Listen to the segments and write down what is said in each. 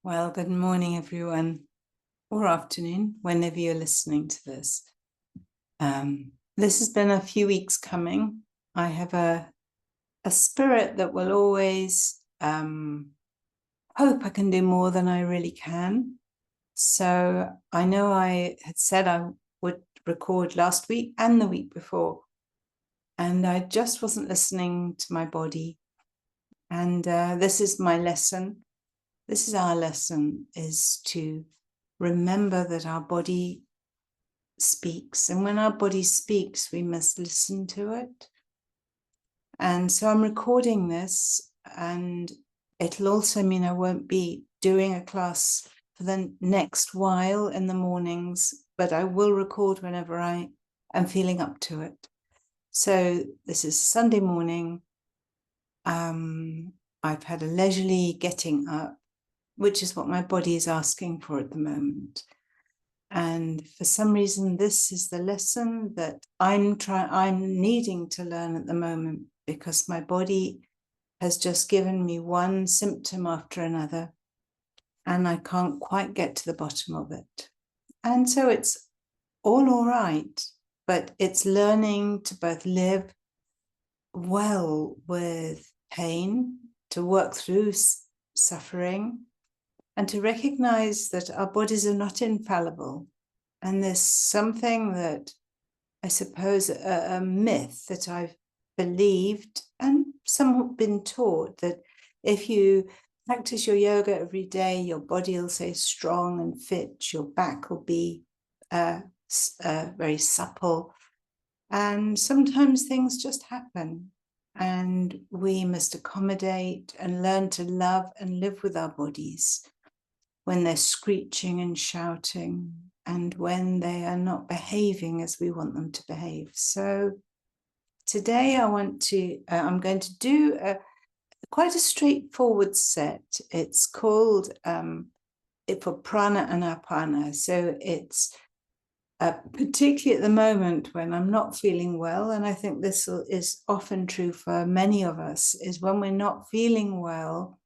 Well, good morning, everyone, or afternoon, whenever you're listening to this. This has been a few weeks coming. I have a spirit that will always hope I can do more than I really can. So I know I had said I would record last week and the week before, and I just wasn't listening to my body. And this is my lesson. This is our lesson, is to remember that our body speaks. And when our body speaks, we must listen to it. And so I'm recording this, and it'll also mean I won't be doing a class for the next while in the mornings, but I will record whenever I am feeling up to it. So this is Sunday morning. I've had a leisurely getting up, which is what my body is asking for at the moment. And for some reason, this is the lesson that I'm needing to learn at the moment, because my body has just given me one symptom after another, and I can't quite get to the bottom of it. And so it's all right, but it's learning to both live well with pain, to work through suffering, and to recognize that our bodies are not infallible. And there's something that I suppose a myth that I've believed and somewhat been taught, that if you practice your yoga every day, your body will stay strong and fit, your back will be very supple. And sometimes things just happen, and we must accommodate and learn to love and live with our bodies when they're screeching and shouting, and when they are not behaving as we want them to behave. So today I'm going to do quite a straightforward set. It's called for Prana and Apana. So it's particularly at the moment when I'm not feeling well, and I think this is often true for many of us, is when we're not feeling well,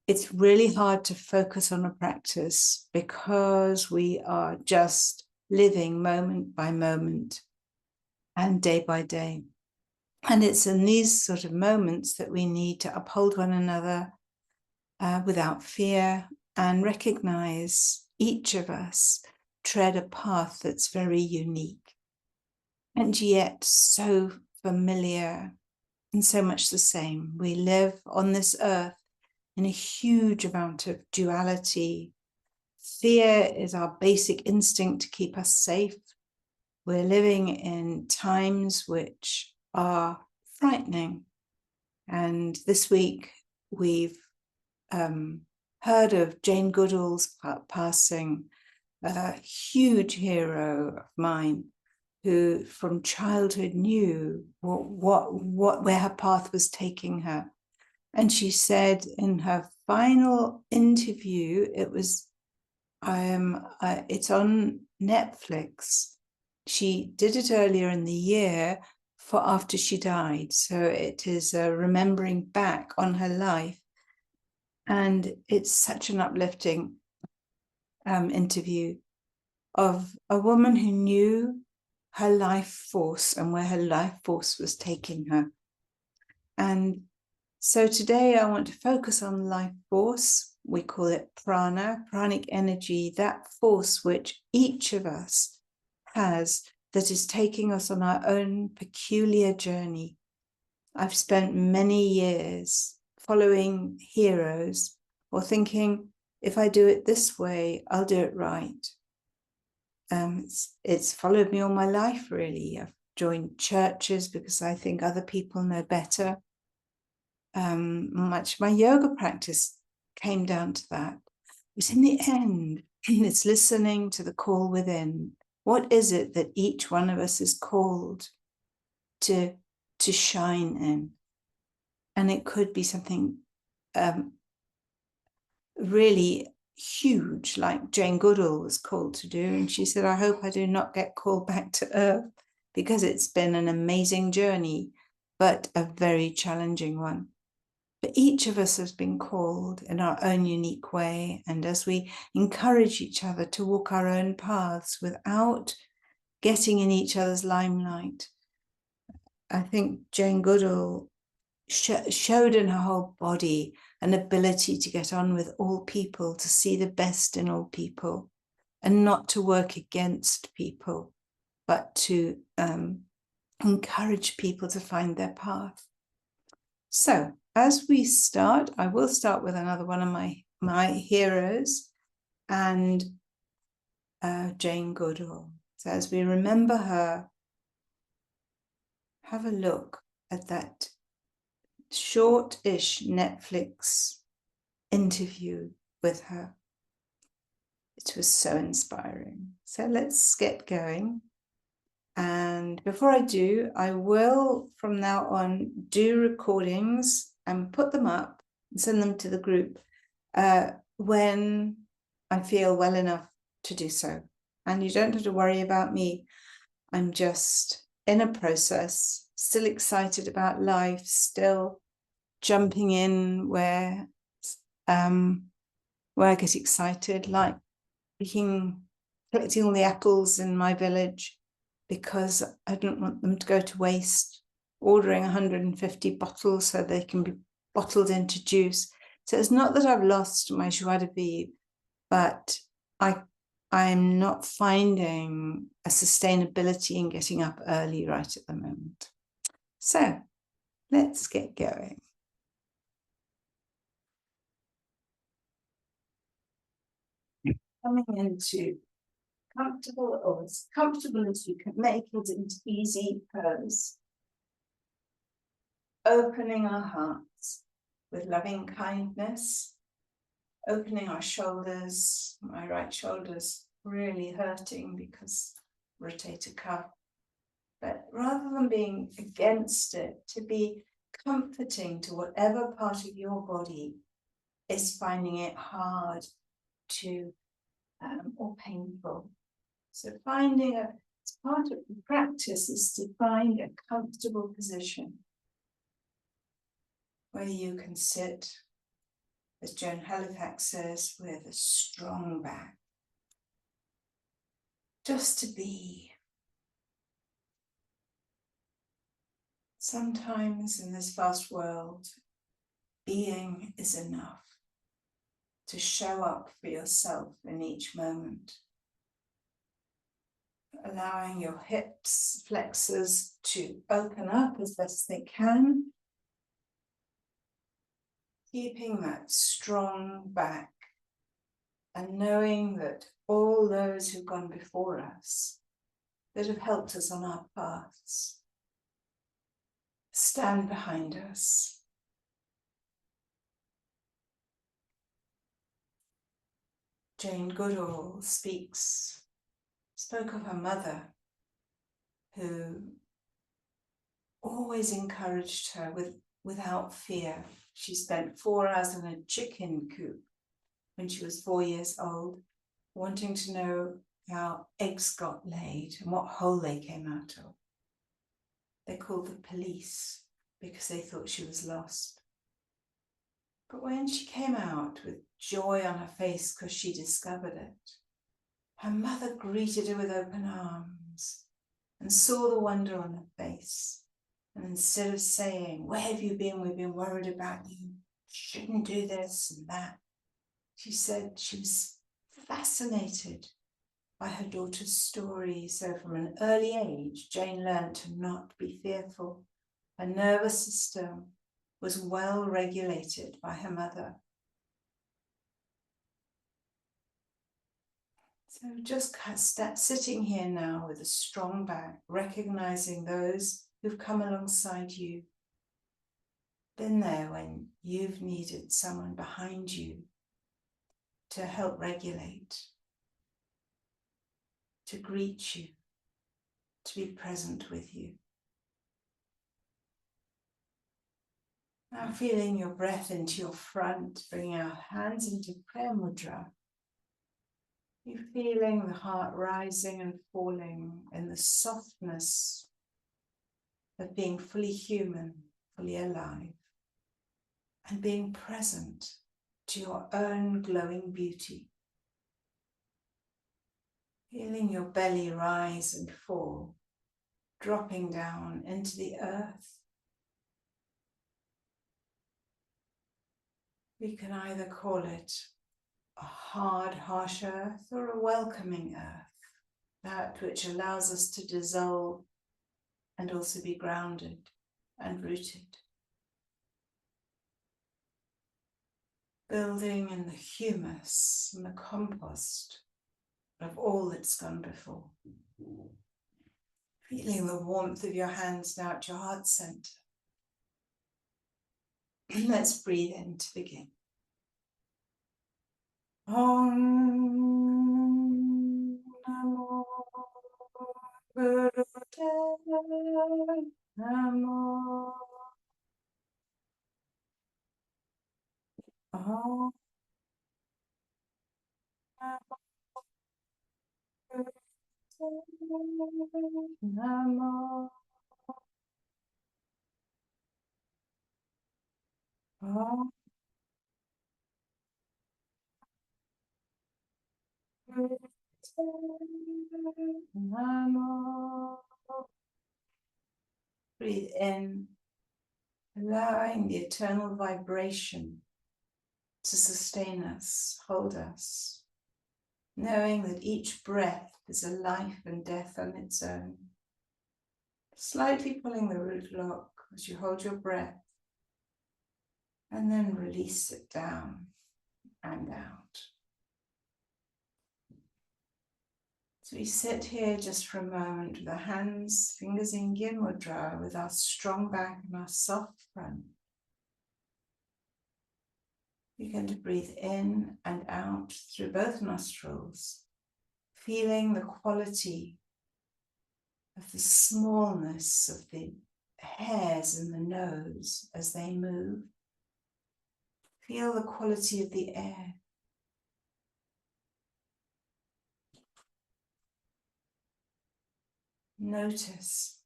it's really hard to focus on a practice because we are just living moment by moment and day by day. And it's in these sort of moments that we need to uphold one another without fear, and recognize each of us tread a path that's very unique and yet so familiar and so much the same. We live on this earth in a huge amount of duality. Fear is our basic instinct to keep us safe. We're living in times which are frightening. And this week we've heard of Jane Goodall's passing, a huge hero of mine, who from childhood knew where her path was taking her. And she said in her final interview, it's on Netflix. She did it earlier in the year for after she died. So it is a remembering back on her life. And it's such an uplifting interview of a woman who knew her life force and where her life force was taking her. And so today I want to focus on life force. We call it prana, pranic energy, that force which each of us has that is taking us on our own peculiar journey. I've spent many years following heroes or thinking, if I do it this way, I'll do it right. It's followed me all my life, really. I've joined churches because I think other people know better. Much of my yoga practice came down to that. But in the end, it's listening to the call within. What is it that each one of us is called to shine in? And it could be something really huge, like Jane Goodall was called to do. And she said, I hope I do not get called back to earth, because it's been an amazing journey, but a very challenging one. But each of us has been called in our own unique way. And as we encourage each other to walk our own paths without getting in each other's limelight, I think Jane Goodall showed in her whole body an ability to get on with all people, to see the best in all people, and not to work against people, but to encourage people to find their path. So as we start, I will start with another one of my heroes, and Jane Goodall. So as we remember her, have a look at that short-ish Netflix interview with her. It was so inspiring. So let's get going. And before I do, I will from now on do recordings and put them up and send them to the group when I feel well enough to do so. And you don't have to worry about me. I'm just in a process, still excited about life, still jumping in where I get excited, like collecting all the apples in my village because I don't want them to go to waste, ordering 150 bottles so they can be bottled into juice. So it's not that I've lost my joie de vivre, but I'm not finding a sustainability in getting up early right at the moment. So let's get going. Coming into comfortable, or as comfortable as you can make it, into easy pose. Opening our hearts with loving kindness, opening our shoulders. My right shoulder's really hurting because rotator cuff. But rather than being against it, to be comforting to whatever part of your body is finding it hard to or painful. So finding it's part of the practice is to find a comfortable position where you can sit, as Joan Halifax says, with a strong back. Just to be. Sometimes in this vast world, being is enough. To show up for yourself in each moment. Allowing your hips, flexors to open up as best they can. Keeping that strong back and knowing that all those who've gone before us that have helped us on our paths stand behind us. Jane Goodall spoke of her mother, who always encouraged her without fear. She spent 4 hours in a chicken coop when she was 4 years old, wanting to know how eggs got laid and what hole they came out of. They called the police because they thought she was lost. But when she came out with joy on her face because she discovered it, her mother greeted her with open arms and saw the wonder on her face. And instead of saying, "Where have you been? We've been worried about you. Shouldn't do this and that," she said she was fascinated by her daughter's story. So from an early age, Jane learned to not be fearful. Her nervous system was well regulated by her mother. So just sitting here now with a strong back, recognizing those who've come alongside you, been there when you've needed someone behind you to help regulate, to greet you, to be present with you. Now feeling your breath into your front, bringing our hands into prayer mudra. You're feeling the heart rising and falling in the softness of being fully human, fully alive. and being present to your own glowing beauty. Feeling your belly rise and fall, dropping down into the earth. We can either call it a hard, harsh earth or a welcoming earth, that which allows us to dissolve and also be grounded and rooted. Building in the humus and the compost of all that's gone before. Feeling the warmth of your hands now at your heart center. Let's breathe in to begin. Om Namo Gurudeva Namo. Om Namo Gurudeva Namo. Om Namo. Breathe in, allowing the eternal vibration to sustain us, hold us, knowing that each breath is a life and death on its own. Slightly pulling the root lock as you hold your breath, and then release it down and out. So we sit here just for a moment with our hands, fingers in Yin Mudra, with our strong back and our soft front. Begin to breathe in and out through both nostrils, feeling the quality of the smallness of the hairs in the nose as they move. Feel the quality of the air. Notice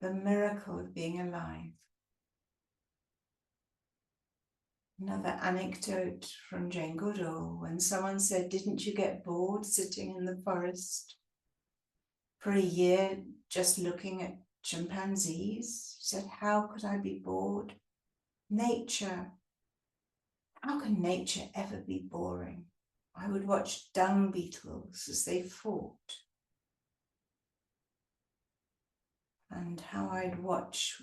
the miracle of being alive. Another anecdote from Jane Goodall, when someone said, "Didn't you get bored sitting in the forest for a year just looking at chimpanzees?" She said, "How could I be bored? Nature. How can nature ever be boring? I would watch dung beetles as they fought. And how I'd watch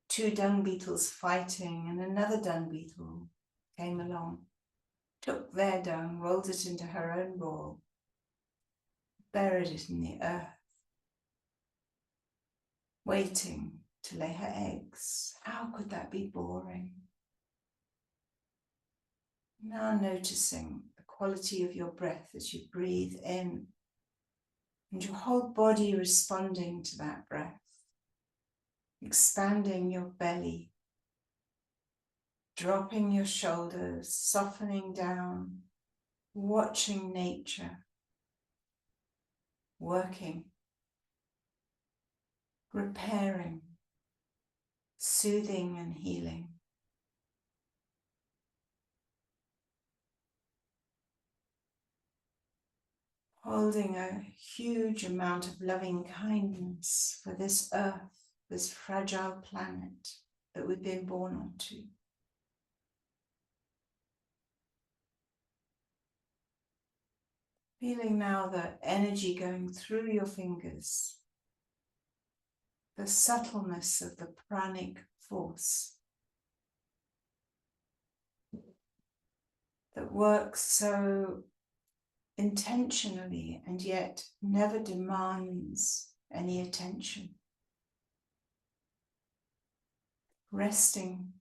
two dung beetles fighting, and another dung beetle came along, took their dung, rolled it into her own ball, buried it in the earth, waiting to lay her eggs. How could that be boring?" Now noticing the quality of your breath as you breathe in, and your whole body responding to that breath, expanding your belly, dropping your shoulders, softening down, watching nature working, repairing, soothing and healing. Holding a huge amount of loving kindness for this earth, this fragile planet that we've been born onto. Feeling now the energy going through your fingers, the subtleness of the pranic force that works so intentionally and yet never demands any attention. Resting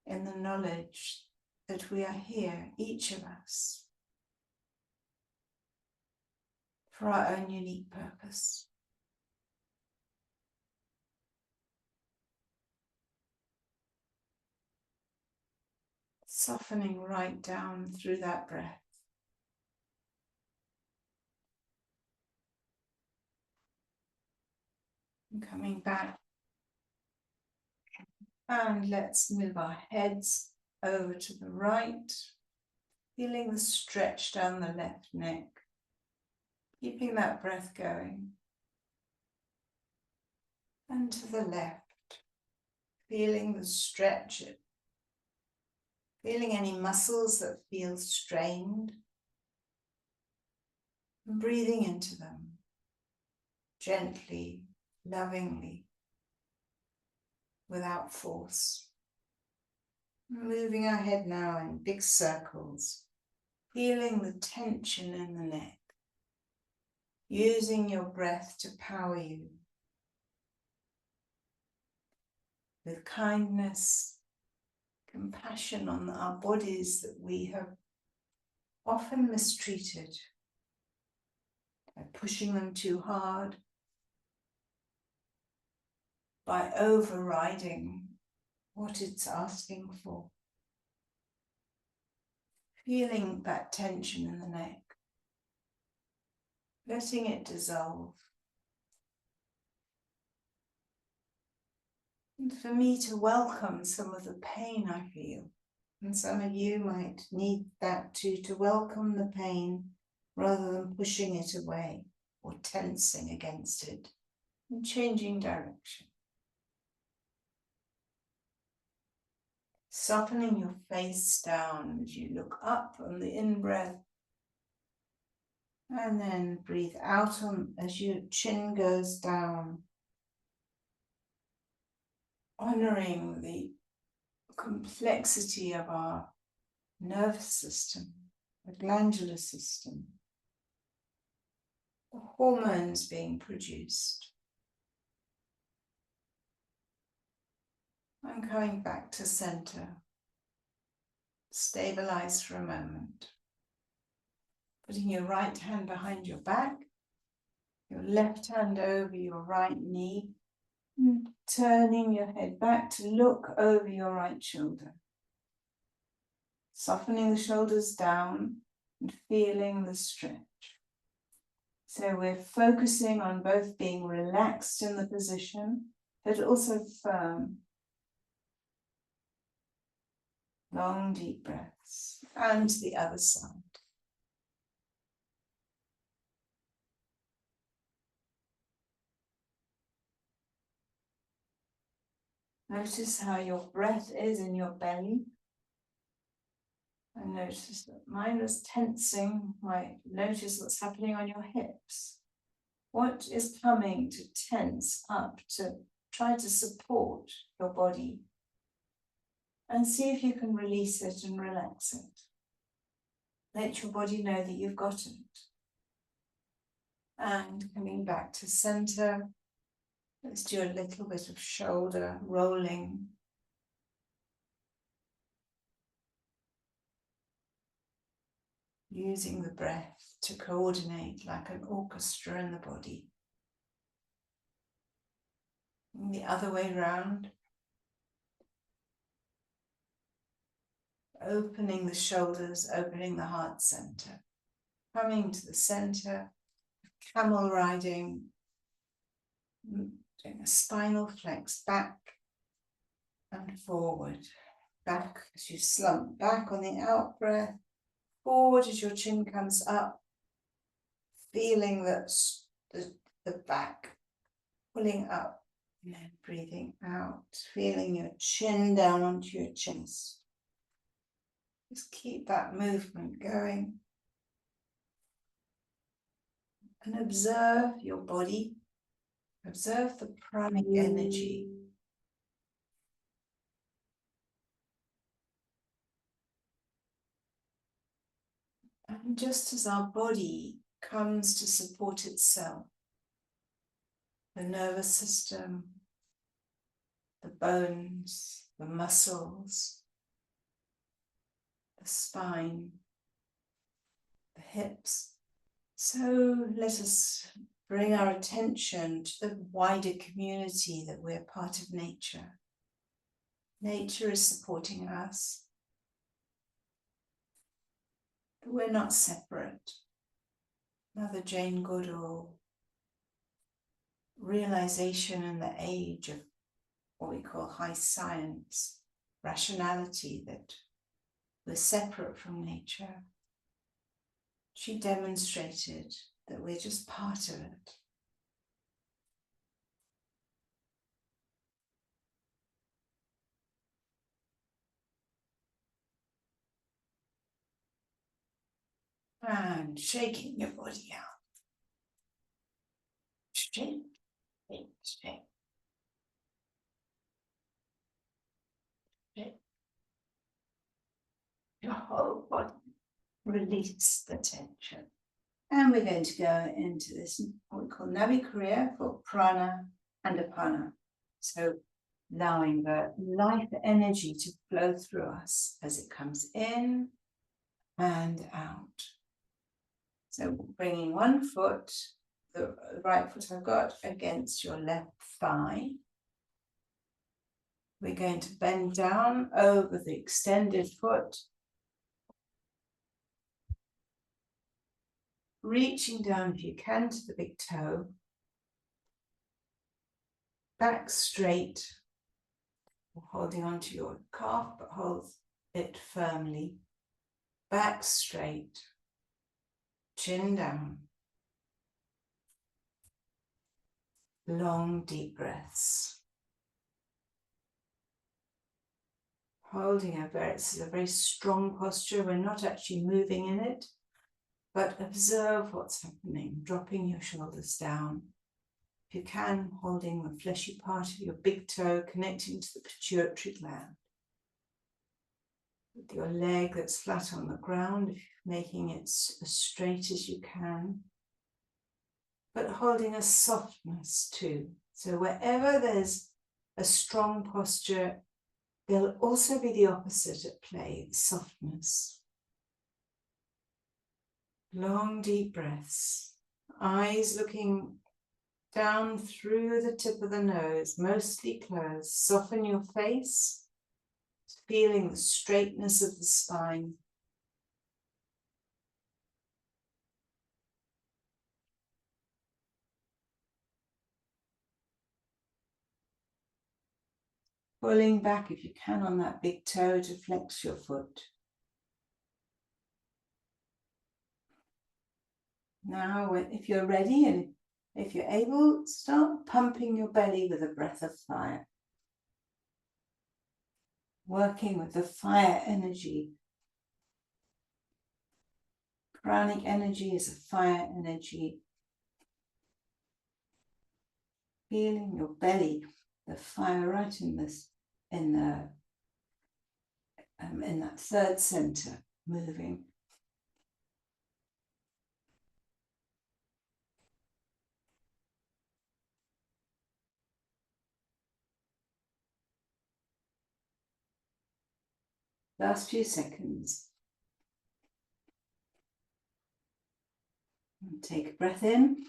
in the knowledge that we are here, each of us, for our own unique purpose. Softening right down through that breath. And coming back. And let's move our heads over to the right, feeling the stretch down the left neck, keeping that breath going. And to the left, feeling the stretch, feeling any muscles that feel strained, and breathing into them gently, lovingly, without force. Moving our head now in big circles, feeling the tension in the neck, using your breath to power you with kindness, compassion on our bodies that we have often mistreated by pushing them too hard, by overriding what it's asking for. Feeling that tension in the neck, letting it dissolve. And for me to welcome some of the pain I feel, and some of you might need that too, to welcome the pain rather than pushing it away or tensing against it and changing direction. Softening your face down as you look up on the in-breath, and then breathe out on as your chin goes down, honoring the complexity of our nervous system, the glandular system, the hormones being produced. I'm coming back to center. Stabilize for a moment. Putting your right hand behind your back, your left hand over your right knee, and turning your head back to look over your right shoulder. Softening the shoulders down and feeling the stretch. So we're focusing on both being relaxed in the position, but also firm. Long, deep breaths. And to the other side. Notice how your breath is in your belly. And notice that mine was tensing. Notice what's happening on your hips. What is coming to tense up to try to support your body? And see if you can release it and relax it. Let your body know that you've got it. And coming back to center, let's do a little bit of shoulder rolling. Using the breath to coordinate like an orchestra in the body. And the other way round. Opening the shoulders, opening the heart center. Coming to the center, camel riding, doing a spinal flex back and forward. Back as you slump back on the out breath, forward as your chin comes up, feeling that the back pulling up, and then breathing out, feeling your chin down onto your chest. Just keep that movement going. And observe your body. Observe the pranic energy. And just as our body comes to support itself, the nervous system, the bones, the muscles, the spine, the hips. So let us bring our attention to the wider community that we're part of nature. Nature is supporting us. We're not separate. Mother Jane Goodall, realization in the age of what we call high science, rationality, that we're separate from nature. She demonstrated that we're just part of it. And shaking your body out. Shake, shake, shake. Shake. Your whole body. Release the tension. And we're going to go into this, what we call Navi Kriya for Prana and Apana. So allowing the life energy to flow through us as it comes in and out. So bringing one foot, the right foot I've got, against your left thigh. We're going to bend down over the extended foot, reaching down if you can to the big toe, back straight, holding onto your calf, but hold it firmly, back straight, chin down, long deep breaths. Holding this is a very strong posture. We're not actually moving in it, but observe what's happening, dropping your shoulders down. If you can, holding the fleshy part of your big toe, connecting to the pituitary gland. With your leg that's flat on the ground, making it as straight as you can, but holding a softness too. So wherever there's a strong posture, there'll also be the opposite at play, softness. Long deep breaths, eyes looking down through the tip of the nose, mostly closed. Soften your face, feeling the straightness of the spine. Pulling back if you can on that big toe to flex your foot. Now, if you're ready and if you're able, start pumping your belly with a breath of fire. Working with the fire energy. Pranic energy is a fire energy. Feeling your belly, the fire right in this, in that third center, moving. Last few seconds. And take a breath in.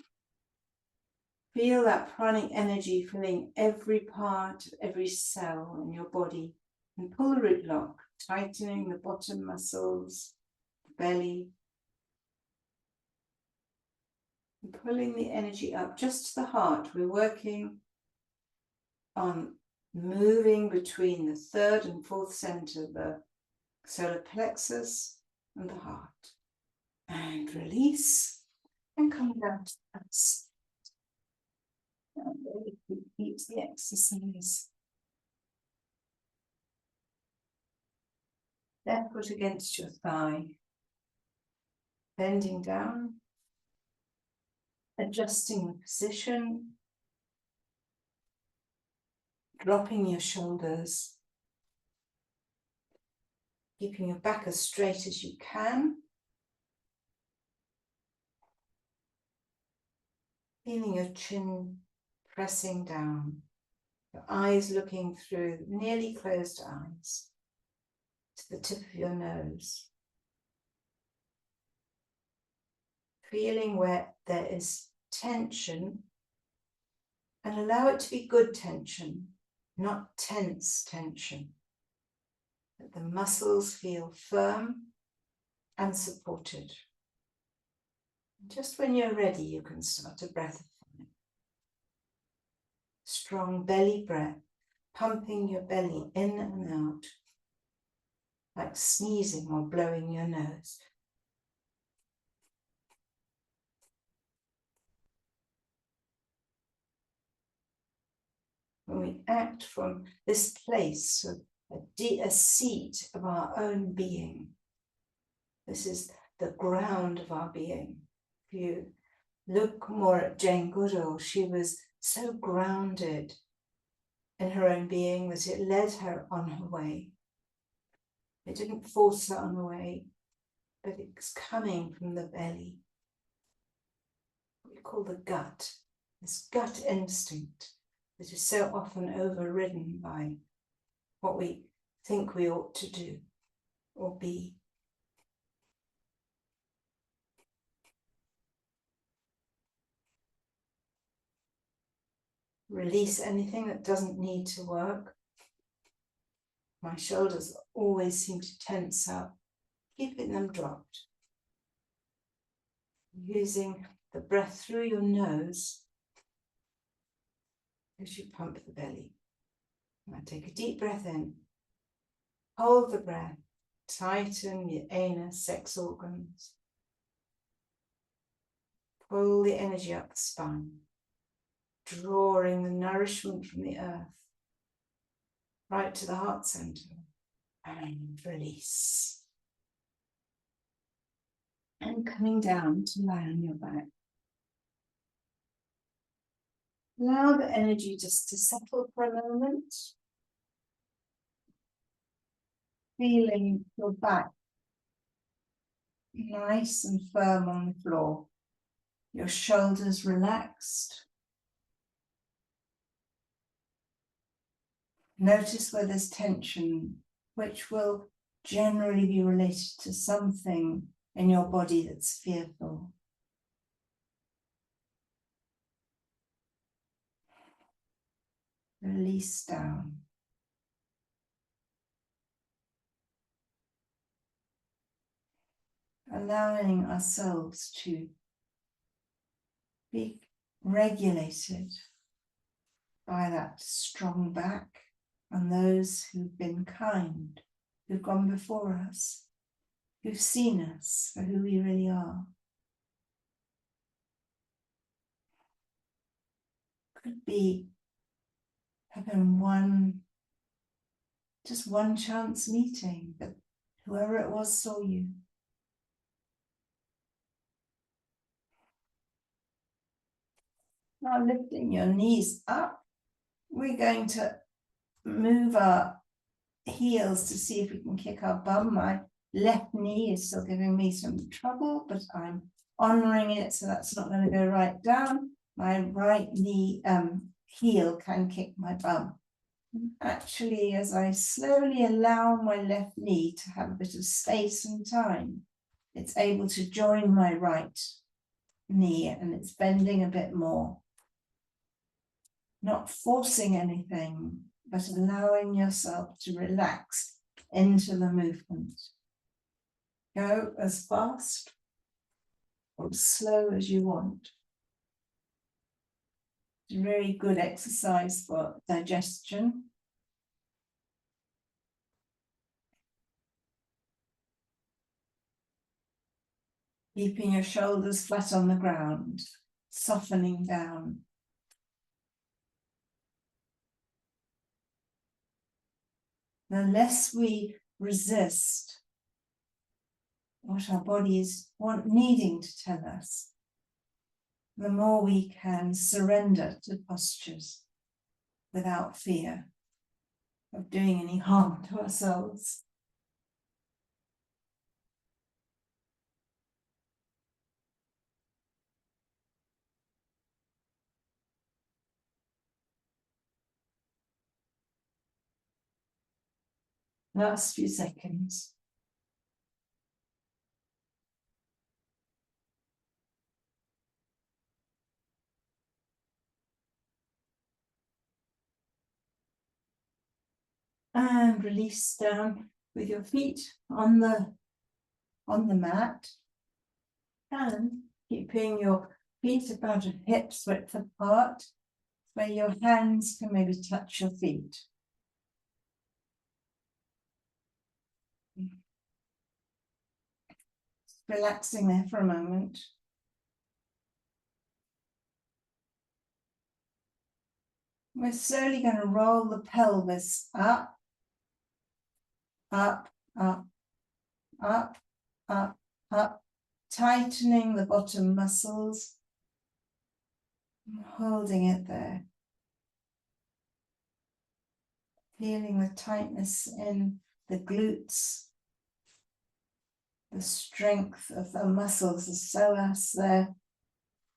Feel that pranic energy filling every part, every cell in your body. And pull the root lock, tightening the bottom muscles, the belly. And pulling the energy up just to the heart. We're working on moving between the third and fourth center, the solar plexus and the heart. And release and come down to us. And repeat the exercise. Left foot against your thigh. Bending down. Adjusting the position. Dropping your shoulders. Keeping your back as straight as you can. Feeling your chin pressing down. Your eyes looking through nearly closed eyes to the tip of your nose. Feeling where there is tension and allow it to be good tension, not tense tension. That the muscles feel firm and supported. Just when you're ready, you can start a breath of fire. Strong belly breath, pumping your belly in and out. like sneezing or blowing your nose. When we act from this place of a seat of our own being, this is the ground of our being. If you look more at Jane Goodall, she was so grounded in her own being that it led her on her way. It didn't force her on the way, but it's coming from the belly. What we call the gut, this gut instinct that is so often overridden by what we think we ought to do or be. Release anything that doesn't need to work. My shoulders always seem to tense up, keeping them dropped. Using the breath through your nose as you pump the belly. Now take a deep breath in. Hold the breath. Tighten your anus, sex organs. Pull the energy up the spine, drawing the nourishment from the earth right to the heart center, and release. And coming down to lie on your back. Allow the energy just to settle for a moment. Feeling your back nice and firm on the floor. Your shoulders relaxed. Notice where there's tension, which will generally be related to something in your body that's fearful. Release down. Allowing ourselves to be regulated by that strong back and those who've been kind, who've gone before us, who've seen us for who we really are. Could be having just one chance meeting, but whoever it was saw you. Now lifting your knees up, we're going to move our heels to see if we can kick our bum. My left knee is still giving me some trouble, but I'm honoring it, so that's not going to go right down. My right knee heel can kick my bum. Actually, as I slowly allow my left knee to have a bit of space and time, it's able to join my right knee and it's bending a bit more. Not forcing anything, but allowing yourself to relax into the movement. Go as fast or as slow as you want. It's a very good exercise for digestion. Keeping your shoulders flat on the ground, softening down. The less we resist what our bodies needing to tell us, the more we can surrender to postures without fear of doing any harm to ourselves. Last few seconds. And release down with your feet on the mat. And keeping your feet about a hip's width apart, where your hands can maybe touch your feet. relaxing there for a moment. We're slowly going to roll the pelvis up, up, up, up, up, up, tightening the bottom muscles, holding it there. Feeling the tightness in the glutes, the strength of the muscles, the psoas there,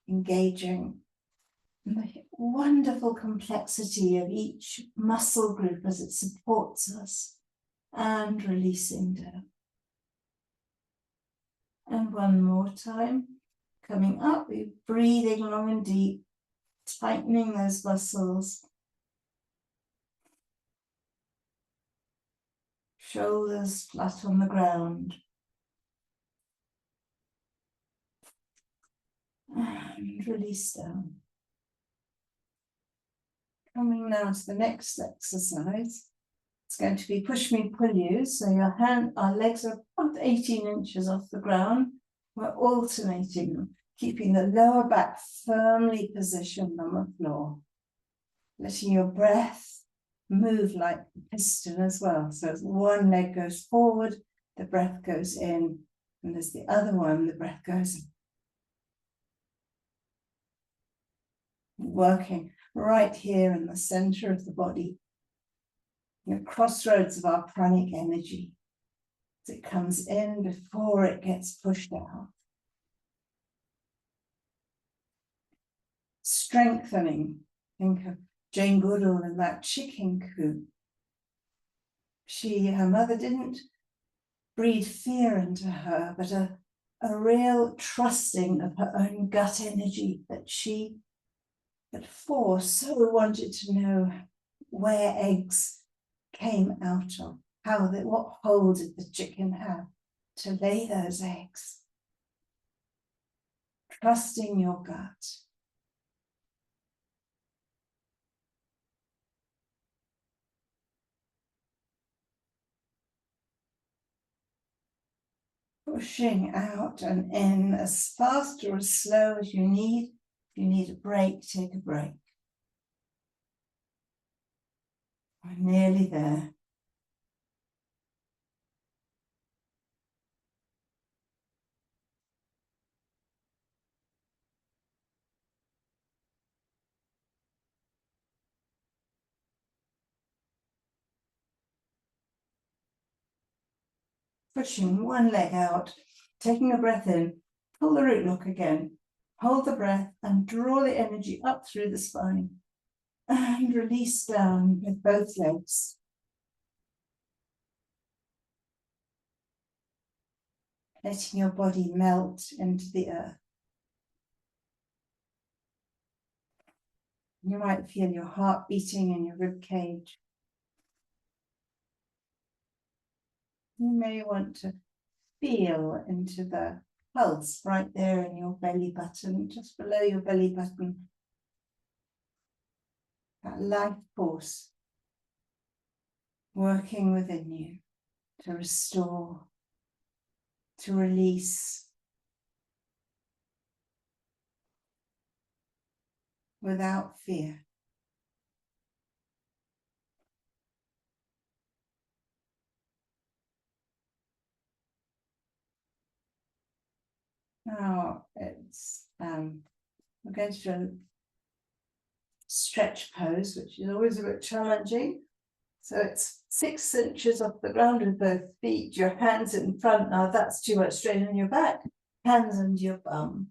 engaging. And the wonderful complexity of each muscle group as it supports us, and releasing down. And one more time, coming up, we're breathing long and deep, tightening those muscles. Shoulders flat on the ground. And release down. Coming now to the next exercise. It's going to be push me, pull you. So our legs are about 18 inches off the ground. We're alternating them, keeping the lower back firmly positioned on the floor. Letting your breath move like a piston as well. So as one leg goes forward, the breath goes in. And as the other one, the breath goes in. Working right here in the center of the body, the crossroads of our pranic energy, as it comes in before it gets pushed out. Strengthening. Think of Jane Goodall and that chicken coop. Her mother didn't breathe fear into her, but a real trusting of her own gut energy that she, at 4, so wanted to know where eggs came out of, what hole did the chicken have to lay those eggs. Trusting your gut. Pushing out and in as fast or as slow as you need. If you need a break, take a break. We're nearly there. Pushing one leg out, taking a breath in, pull the root lock again, hold the breath and draw the energy up through the spine and release down with both legs. Letting your body melt into the earth. You might feel your heart beating in your rib cage. You may want to feel into the pulse right there in your belly button, just below your belly button. That life force working within you to restore, to release, without fear. Now we're going to do a stretch pose, which is always a bit challenging. So it's 6 inches off the ground with both feet, your hands in front. Now that's too much strain on your back. Hands under your bum.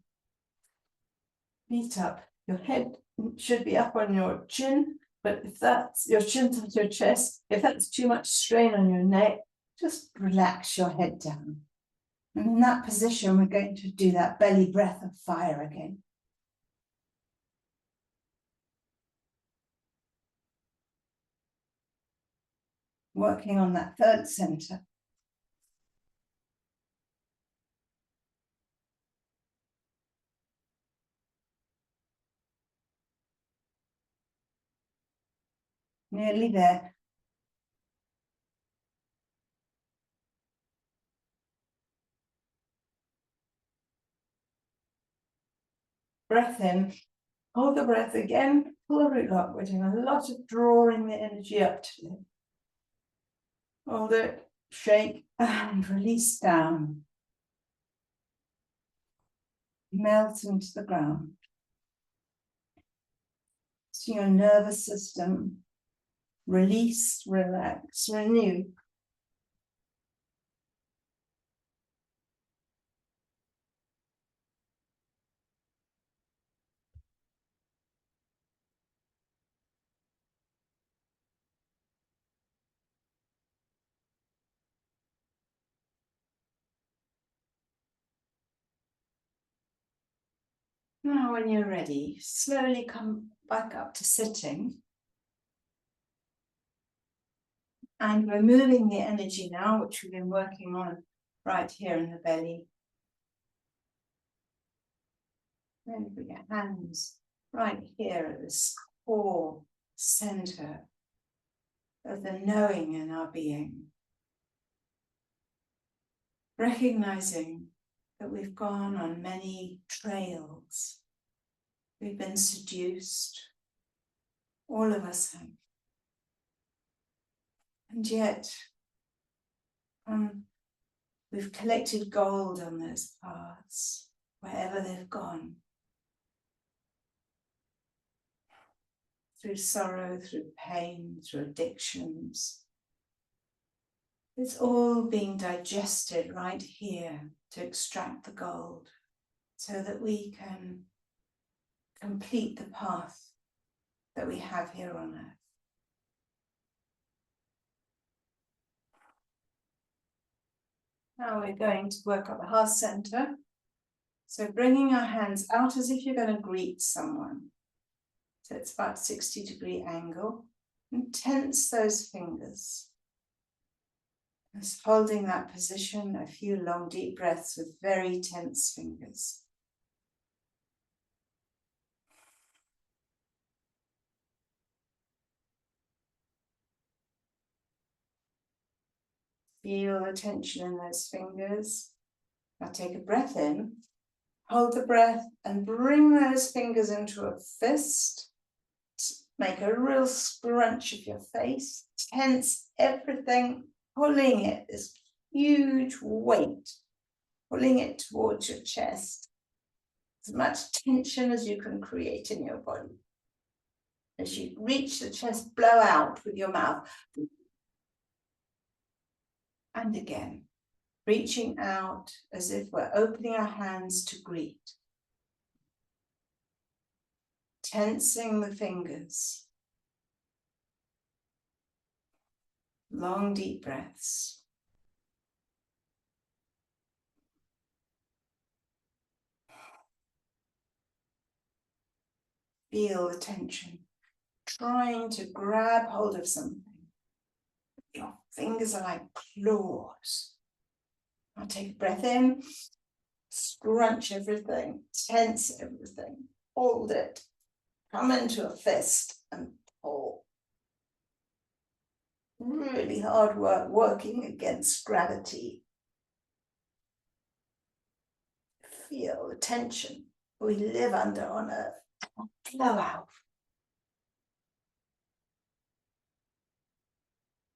Feet up. Your head should be up on your chin, but if that's your chin's on your chest, if that's too much strain on your neck, just relax your head down. And in that position, we're going to do that belly breath of fire again. Working on that third center. Nearly there. Breath in, hold the breath again, pull the root lock. We're doing a lot of drawing the energy up today. Hold it, shake, and release down. Melt into the ground. So your nervous system, release, relax, renew. Now when you're ready, slowly come back up to sitting. And we're moving the energy now, which we've been working on right here in the belly. Then put your hands right here at this core center of the knowing in our being. Recognizing that we've gone on many trails. We've been seduced. All of us have. And yet, we've collected gold on those paths, wherever they've gone. Through sorrow, through pain, through addictions. It's all being digested right here to extract the gold so that we can complete the path that we have here on earth. Now we're going to work up the heart center. So bringing our hands out as if you're going to greet someone. So it's about 60-degree angle. And tense those fingers. Just holding that position, a few long deep breaths with very tense fingers. Feel the tension in those fingers. Now take a breath in, hold the breath and bring those fingers into a fist. Make a real scrunch of your face, tense everything, pulling it, this huge weight, pulling it towards your chest. As much tension as you can create in your body. As you reach the chest, blow out with your mouth. And again, reaching out as if we're opening our hands to greet. Tensing the fingers. Long, deep breaths. Feel the tension. Trying to grab hold of something. Your fingers are like claws. Now take a breath in. Scrunch everything. Tense everything. Hold it. Come into a fist and pull. Really hard work working against gravity. Feel the tension we live under on earth. Blow out.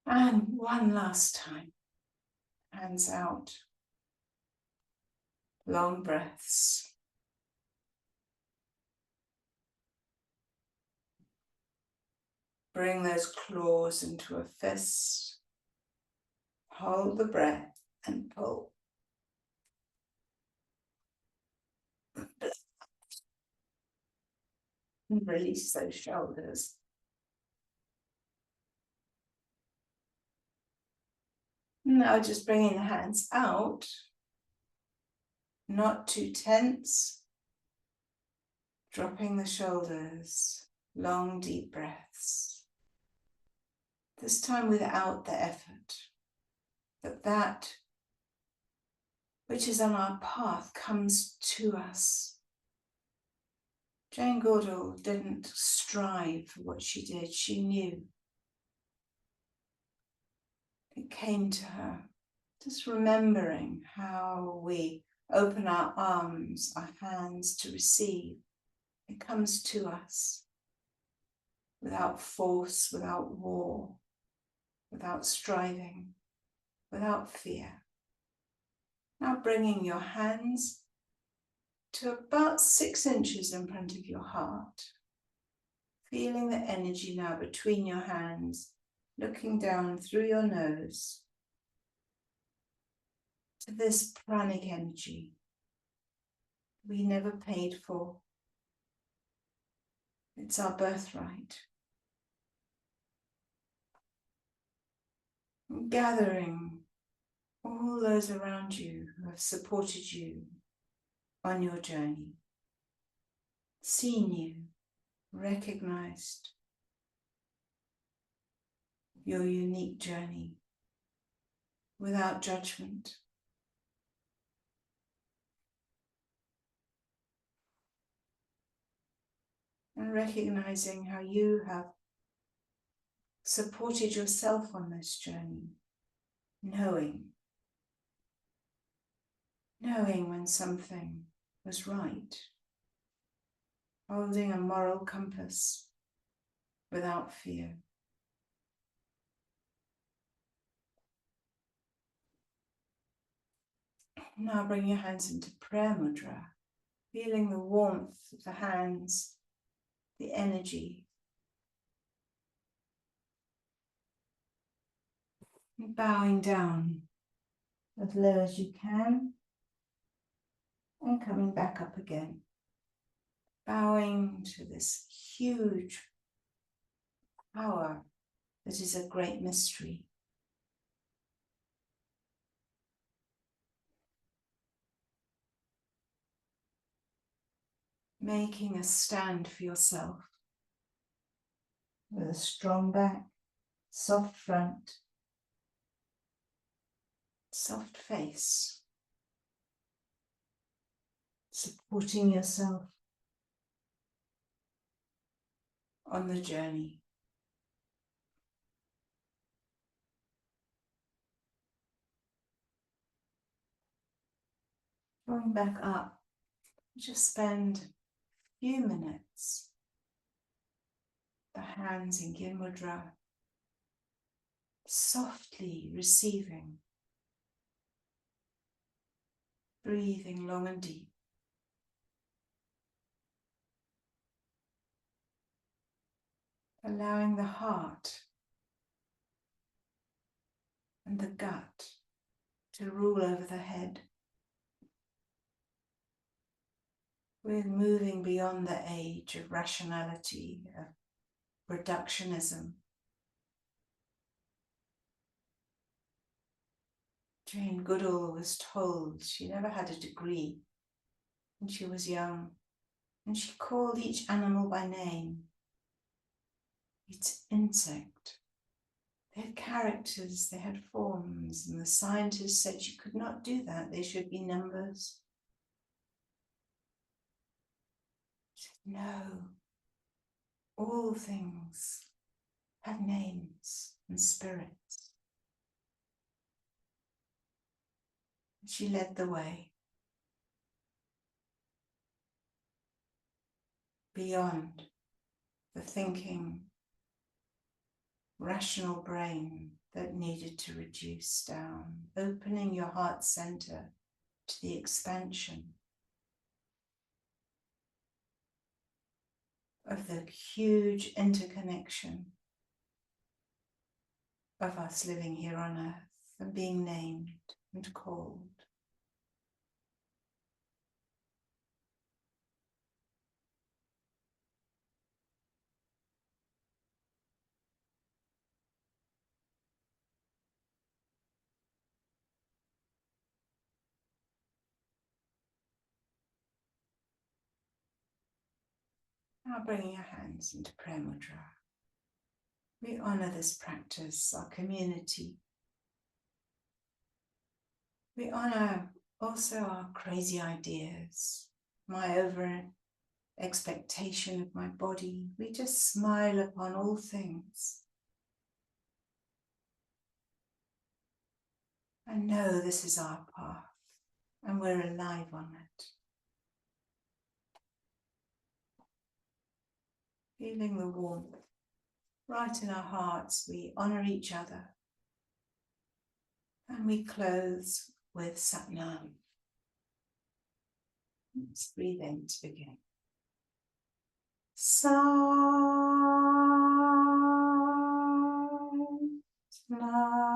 And one last time. Hands out. Long breaths. Bring those claws into a fist. Hold the breath and pull. And release those shoulders. Now just bringing the hands out. Not too tense. Dropping the shoulders. Long, deep breaths. This time without the effort. That which is on our path comes to us. Jane Goodall didn't strive for what she did. She knew. It came to her. Just remembering how we open our arms, our hands to receive. It comes to us without force, without war, without striving, without fear. Now bringing your hands to about 6 inches in front of your heart. Feeling the energy now between your hands, looking down through your nose to this pranic energy we never paid for. It's our birthright. Gathering all those around you who have supported you on your journey, seen you, recognized your unique journey without judgment. And recognizing how you have supported yourself on this journey, knowing when something was right, holding a moral compass without fear. Now bring your hands into prayer mudra, feeling the warmth of the hands, the energy. And bowing down as low as you can and coming back up again. Bowing to this huge power that is a great mystery. Making a stand for yourself with a strong back, soft front, soft face, supporting yourself on the journey. Going back up, just spend a few minutes, the hands in Gyan Mudra, softly receiving, breathing long and deep. Allowing the heart and the gut to rule over the head. We're moving beyond the age of rationality, of reductionism. Jane Goodall was told she never had a degree when she was young, and she called each animal by name. It's insect. They had characters, they had forms, and the scientists said you could not do that. They should be numbers. She said, no, all things have names and spirits. She led the way beyond the thinking, rational brain that needed to reduce down, opening your heart center to the expansion of the huge interconnection of us living here on earth and being named and called. Now bringing your hands into prayer mudra. We honor this practice, our community. We honor also our crazy ideas, my over expectation of my body. We just smile upon all things. I know this is our path and we're alive on it. Feeling the warmth right in our hearts. We honor each other. And we close with Sat Nam. Let's breathe in to begin. Sat Nam.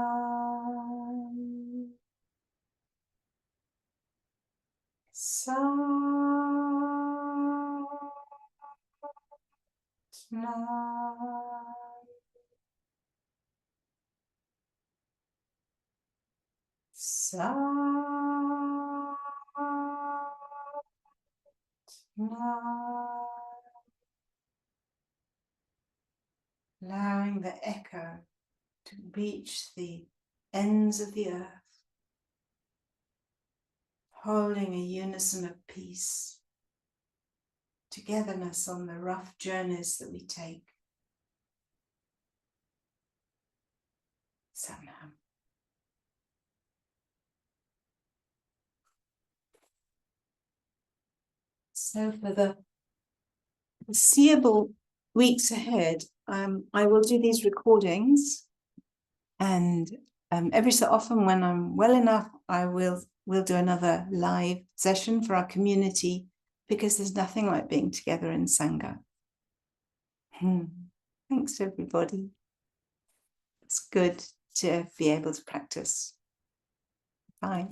Sat Nam. Sat Nam. Allowing the echo to reach the ends of the earth, holding a unison of peace, togetherness on the rough journeys that we take. Sat Nam. So for the foreseeable weeks ahead, I will do these recordings, and every so often when I'm well enough, we'll do another live session for our community, because there's nothing like being together in Sangha. Thanks everybody. It's good to be able to practice. Bye.